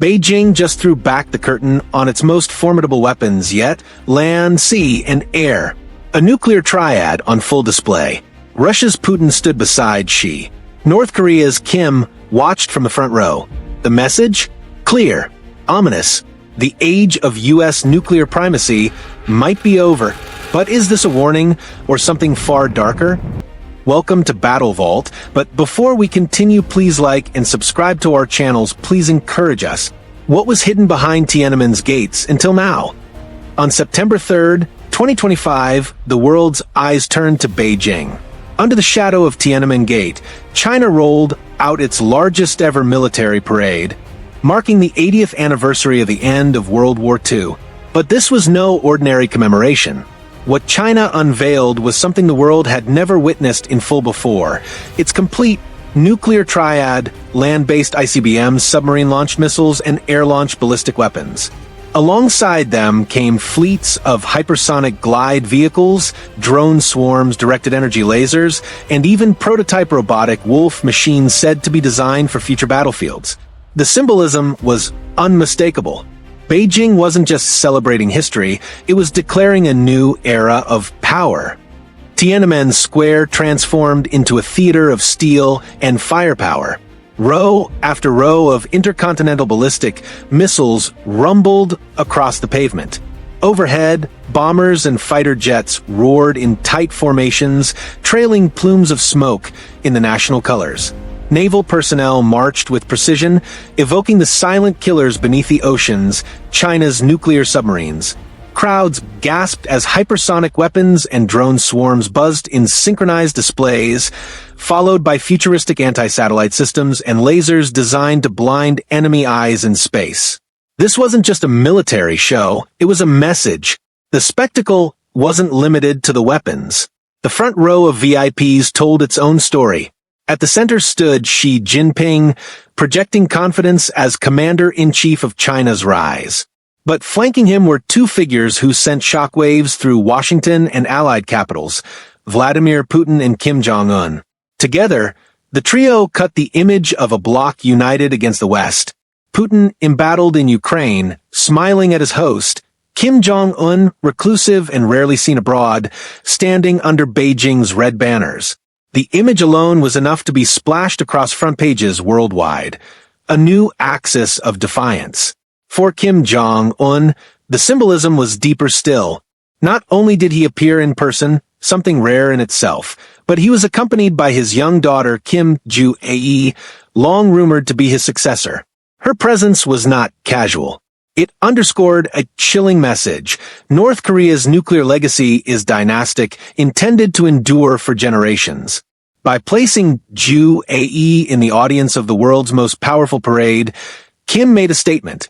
Beijing just threw back the curtain on its most formidable weapons yet: land, sea, and air. A nuclear triad on full display. Russia's Putin stood beside Xi. North Korea's Kim watched from the front row. The message? Clear. Ominous. The age of U.S. nuclear primacy might be over. But is this a warning, or something far darker? Welcome to Battle Vault, but before we continue, please like and subscribe to our channels. Please encourage us. What was hidden behind Tiananmen's gates until now? On September 3rd, 2025, the world's eyes turned to Beijing. Under the shadow of Tiananmen Gate, China rolled out its largest ever military parade, marking the 80th anniversary of the end of World War II. But this was no ordinary commemoration. What China unveiled was something the world had never witnessed in full before. Its complete nuclear triad, land-based ICBMs, submarine-launched missiles, and air-launched ballistic weapons. Alongside them came fleets of hypersonic glide vehicles, drone swarms, directed energy lasers, and even prototype robotic wolf machines said to be designed for future battlefields. The symbolism was unmistakable. Beijing wasn't just celebrating history, it was declaring a new era of power. Tiananmen Square transformed into a theater of steel and firepower. Row after row of intercontinental ballistic missiles rumbled across the pavement. Overhead, bombers and fighter jets roared in tight formations, trailing plumes of smoke in the national colors. Naval personnel marched with precision, evoking the silent killers beneath the oceans, China's nuclear submarines. Crowds gasped as hypersonic weapons and drone swarms buzzed in synchronized displays, followed by futuristic anti-satellite systems and lasers designed to blind enemy eyes in space. This wasn't just a military show, it was a message. The spectacle wasn't limited to the weapons. The front row of VIPs told its own story. At the center stood Xi Jinping, projecting confidence as commander-in-chief of China's rise. But flanking him were two figures who sent shockwaves through Washington and allied capitals: Vladimir Putin and Kim Jong-un. Together, the trio cut the image of a bloc united against the West. Putin embattled in Ukraine, smiling at his host; Kim Jong-un, reclusive and rarely seen abroad, standing under Beijing's red banners. The image alone was enough to be splashed across front pages worldwide. A new axis of defiance. For Kim Jong-un, the symbolism was deeper still. Not only did he appear in person, something rare in itself, but he was accompanied by his young daughter Kim Joo-ae, long rumored to be his successor. Her presence was not casual. It underscored a chilling message. North Korea's nuclear legacy is dynastic, intended to endure for generations. By placing Joo-ae in the audience of the world's most powerful parade, Kim made a statement.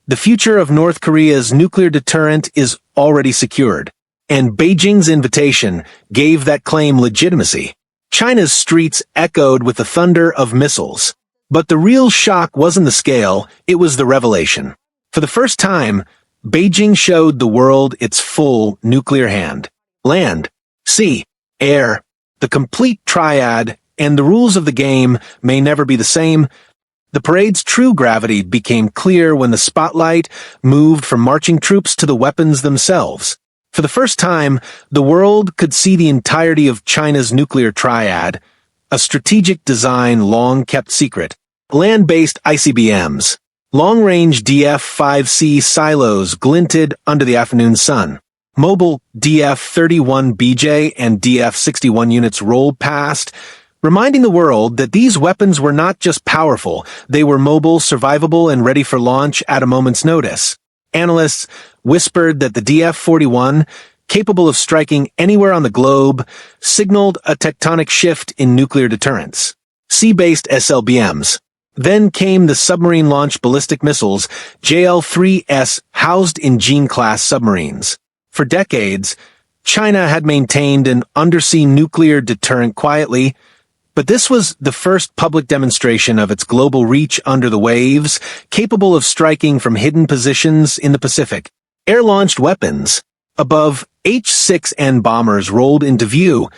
The future of North Korea's nuclear deterrent is already secured, and Beijing's invitation gave that claim legitimacy. China's streets echoed with the thunder of missiles. But the real shock wasn't the scale, it was the revelation. For the first time, Beijing showed the world its full nuclear hand. Land, sea, air, the complete triad, and the rules of the game may never be the same. The parade's true gravity became clear when the spotlight moved from marching troops to the weapons themselves. For the first time, the world could see the entirety of China's nuclear triad, a strategic design long kept secret. Land-based ICBMs. Long-range DF-5C silos glinted under the afternoon sun. Mobile DF-31BJ and DF-61 units rolled past, reminding the world that these weapons were not just powerful, they were mobile, survivable, and ready for launch at a moment's notice. Analysts whispered that the DF-41, capable of striking anywhere on the globe, signaled a tectonic shift in nuclear deterrence. Sea-based SLBMs. Then came the submarine-launched ballistic missiles, JL-3S, housed in Jing-class submarines. For decades, China had maintained an undersea nuclear deterrent quietly, but this was the first public demonstration of its global reach under the waves, capable of striking from hidden positions in the Pacific. Air-launched weapons. Above, H-6N bombers rolled into view,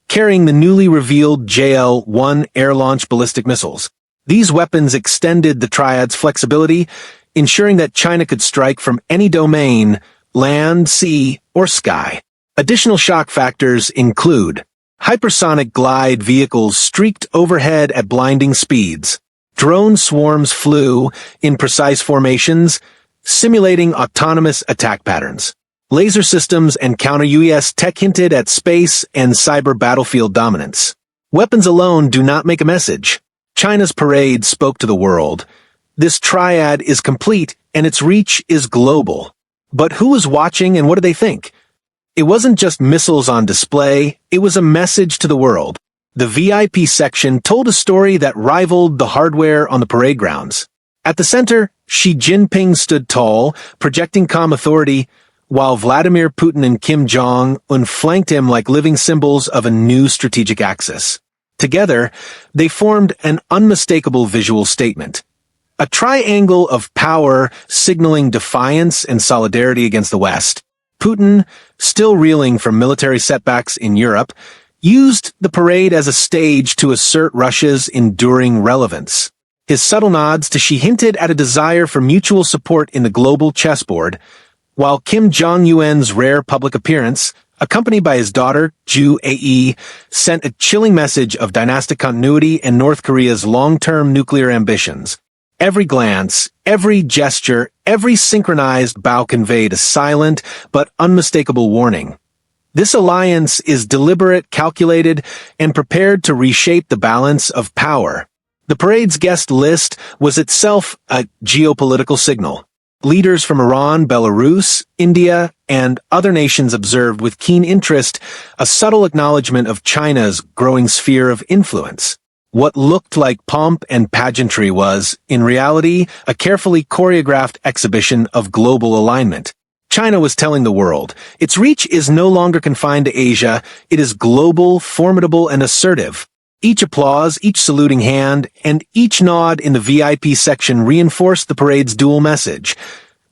carrying the newly revealed JL-1 air-launched ballistic missiles. These weapons extended the Triad's flexibility, ensuring that China could strike from any domain, land, sea, or sky. Additional shock factors include hypersonic glide vehicles streaked overhead at blinding speeds. Drone swarms flew in precise formations, simulating autonomous attack patterns. Laser systems and counter-UAS tech hinted at space and cyber battlefield dominance. Weapons alone do not make a message. China's parade spoke to the world. This triad is complete, and its reach is global. But who was watching and what did they think? It wasn't just missiles on display, it was a message to the world. The VIP section told a story that rivaled the hardware on the parade grounds. At the center, Xi Jinping stood tall, projecting calm authority, while Vladimir Putin and Jong flanked him like living symbols of a new strategic axis. Together, they formed an unmistakable visual statement. A triangle of power signaling defiance and solidarity against the West. Putin, still reeling from military setbacks in Europe, used the parade as a stage to assert Russia's enduring relevance. His subtle nods to Xi hinted at a desire for mutual support in the global chessboard, while Kim Jong-un's rare public appearance, accompanied by his daughter, Ju Ae, sent a chilling message of dynastic continuity and North Korea's long-term nuclear ambitions. Every glance, every gesture, every synchronized bow conveyed a silent but unmistakable warning. This alliance is deliberate, calculated, and prepared to reshape the balance of power. The parade's guest list was itself a geopolitical signal. Leaders from Iran, Belarus, India, and other nations observed with keen interest a subtle acknowledgement of China's growing sphere of influence. What looked like pomp and pageantry was, in reality, a carefully choreographed exhibition of global alignment. China was telling the world, its reach is no longer confined to Asia, it is global, formidable, and assertive. Each applause, each saluting hand, and each nod in the VIP section reinforced the parade's dual message.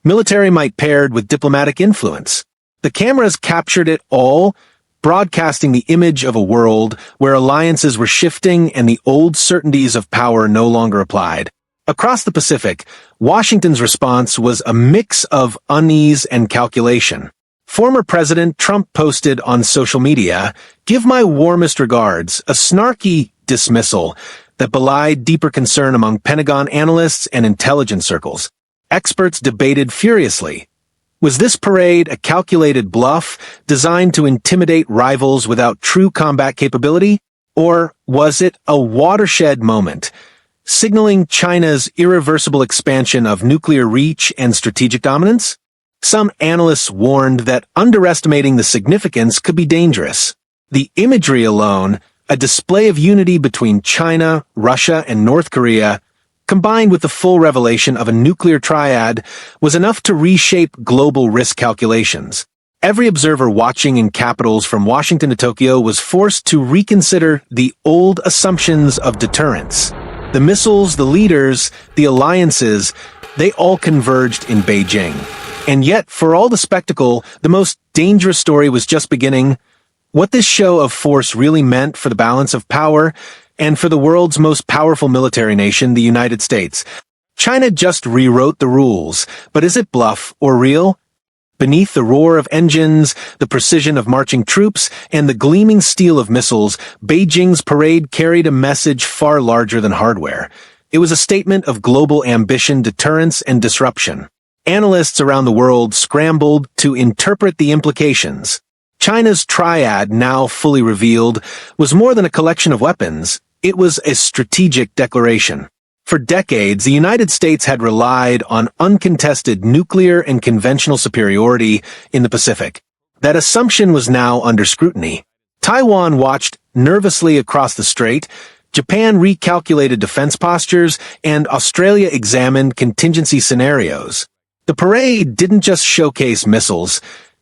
Military might paired with diplomatic influence. The cameras captured it all, broadcasting the image of a world where alliances were shifting and the old certainties of power no longer applied. Across the Pacific, Washington's response was a mix of unease and calculation. Former President Trump posted on social media, "Give my warmest regards," a snarky dismissal that belied deeper concern among Pentagon analysts and intelligence circles. Experts debated furiously. Was this parade a calculated bluff designed to intimidate rivals without true combat capability? Or was it a watershed moment, signaling China's irreversible expansion of nuclear reach and strategic dominance? Some analysts warned that underestimating the significance could be dangerous. The imagery alone, a display of unity between China, Russia, and North Korea, combined with the full revelation of a nuclear triad, was enough to reshape global risk calculations. Every observer watching in capitals from Washington to Tokyo was forced to reconsider the old assumptions of deterrence. The missiles, the leaders, the alliances, they all converged in Beijing. And yet, for all the spectacle, the most dangerous story was just beginning. What this show of force really meant for the balance of power, and for the world's most powerful military nation, the United States. China just rewrote the rules, but is it bluff or real? Beneath the roar of engines, the precision of marching troops, and the gleaming steel of missiles, Beijing's parade carried a message far larger than hardware. It was a statement of global ambition, deterrence, and disruption. Analysts around the world scrambled to interpret the implications. China's triad, now fully revealed, was more than a collection of weapons. It was a strategic declaration. For decades, the United States had relied on uncontested nuclear and conventional superiority in the Pacific. That assumption was now under scrutiny. Taiwan watched nervously across the strait, Japan recalculated defense postures, and Australia examined contingency scenarios. The parade didn't just showcase missiles,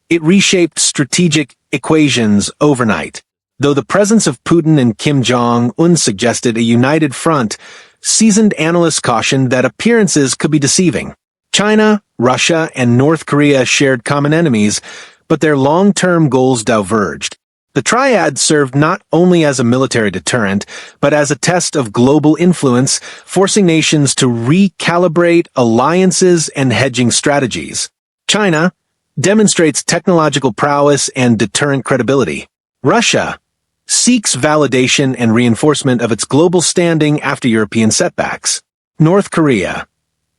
it reshaped strategic equations overnight. Though the presence of Putin and Kim Jong-un suggested a united front, seasoned analysts cautioned that appearances could be deceiving. China, Russia, and North Korea shared common enemies, but their long-term goals diverged. The Triad served not only as a military deterrent, but as a test of global influence, forcing nations to recalibrate alliances and hedging strategies. China demonstrates technological prowess and deterrent credibility. Russia seeks validation and reinforcement of its global standing after European setbacks. North Korea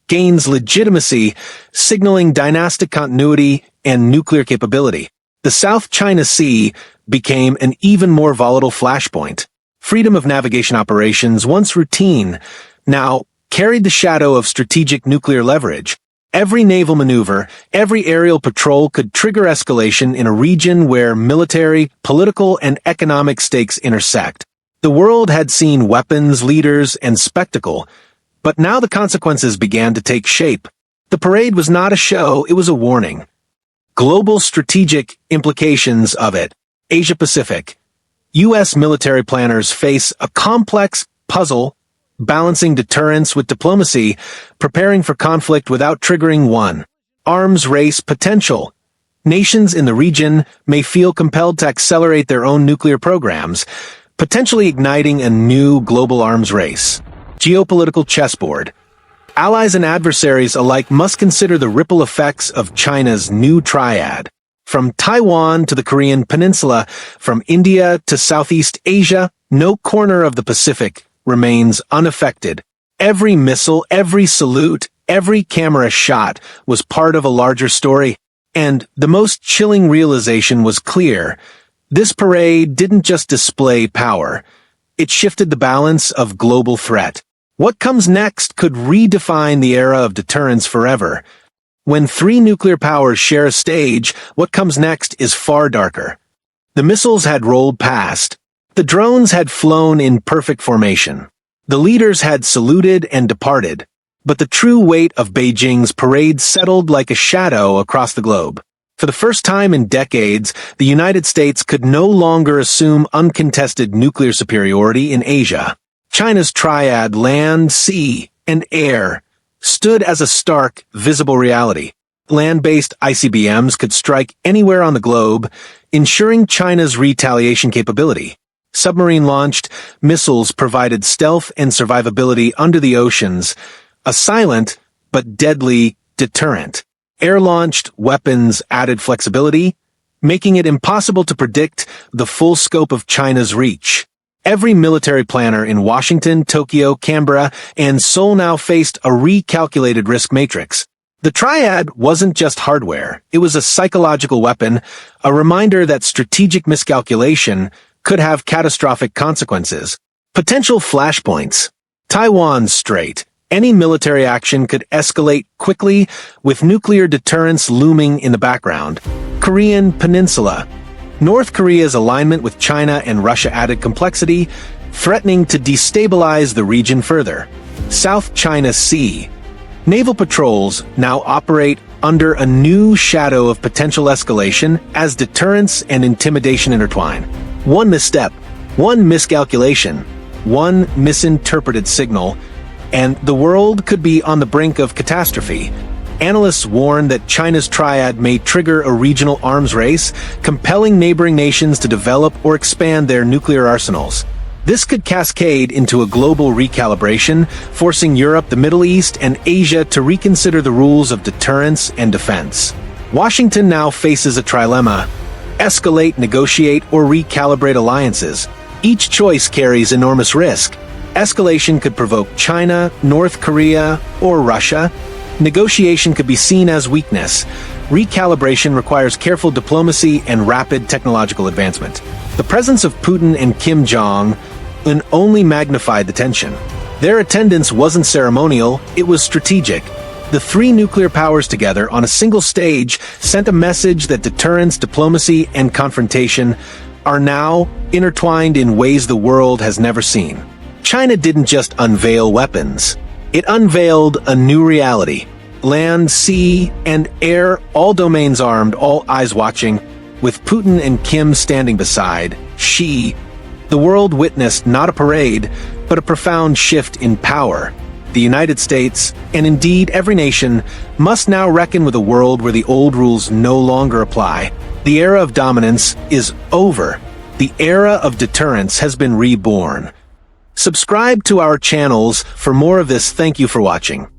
gains legitimacy, signaling dynastic continuity and nuclear capability. The South China Sea became an even more volatile flashpoint. Freedom of navigation operations, once routine, now carried the shadow of strategic nuclear leverage. Every naval maneuver, every aerial patrol could trigger escalation in a region where military, political, and economic stakes intersect. The world had seen weapons, leaders, and spectacle, but now the consequences began to take shape. The parade was not a show, it was a warning. Global strategic implications of it. Asia-Pacific. U.S. military planners face a complex puzzle, balancing deterrence with diplomacy, preparing for conflict without triggering one. Arms race potential. Nations in the region may feel compelled to accelerate their own nuclear programs, potentially igniting a new global arms race. Geopolitical chessboard. Allies and adversaries alike must consider the ripple effects of China's new triad. From Taiwan to the Korean Peninsula, from India to Southeast Asia, no corner of the Pacific remains unaffected. Every missile, every salute, every camera shot was part of a larger story. And the most chilling realization was clear. This parade didn't just display power. It shifted the balance of global threat. What comes next could redefine the era of deterrence forever. When three nuclear powers share a stage, what comes next is far darker. The missiles had rolled past. The drones had flown in perfect formation. The leaders had saluted and departed. But the true weight of Beijing's parade settled like a shadow across the globe. For the first time in decades, the United States could no longer assume uncontested nuclear superiority in Asia. China's triad, land, sea, and air, stood as a stark, visible reality. Land-based ICBMs could strike anywhere on the globe, ensuring China's retaliation capability. Submarine-launched missiles provided stealth and survivability under the oceans, a silent but deadly deterrent. Air-launched weapons added flexibility, making it impossible to predict the full scope of China's reach. Every military planner in Washington, Tokyo, Canberra, and Seoul now faced a recalculated risk matrix. The Triad wasn't just hardware, it was a psychological weapon, a reminder that strategic miscalculation could have catastrophic consequences. Potential flashpoints. Taiwan Strait. Any military action could escalate quickly, with nuclear deterrence looming in the background. Korean Peninsula. North Korea's alignment with China and Russia added complexity, threatening to destabilize the region further. South China Sea. Naval patrols now operate under a new shadow of potential escalation as deterrence and intimidation intertwine. One misstep, one miscalculation, one misinterpreted signal, and the world could be on the brink of catastrophe. Analysts warn that China's triad may trigger a regional arms race, compelling neighboring nations to develop or expand their nuclear arsenals. This could cascade into a global recalibration, forcing Europe, the Middle East, and Asia to reconsider the rules of deterrence and defense. Washington now faces a trilemma: escalate, negotiate, or recalibrate alliances. Each choice carries enormous risk. Escalation could provoke China, North Korea, or Russia. Negotiation could be seen as weakness. Recalibration requires careful diplomacy and rapid technological advancement. The presence of Putin and Kim Jong only magnified the tension. Their attendance wasn't ceremonial, it was strategic. The three nuclear powers together on a single stage sent a message that deterrence, diplomacy, and confrontation are now intertwined in ways the world has never seen. China didn't just unveil weapons. It unveiled a new reality. Land, sea, and air, all domains armed, all eyes watching, with Putin and Kim standing beside Xi. The world witnessed not a parade, but a profound shift in power. The United States, and indeed every nation, must now reckon with a world where the old rules no longer apply. The era of dominance is over. The era of deterrence has been reborn. Subscribe to our channels for more of this. Thank you for watching.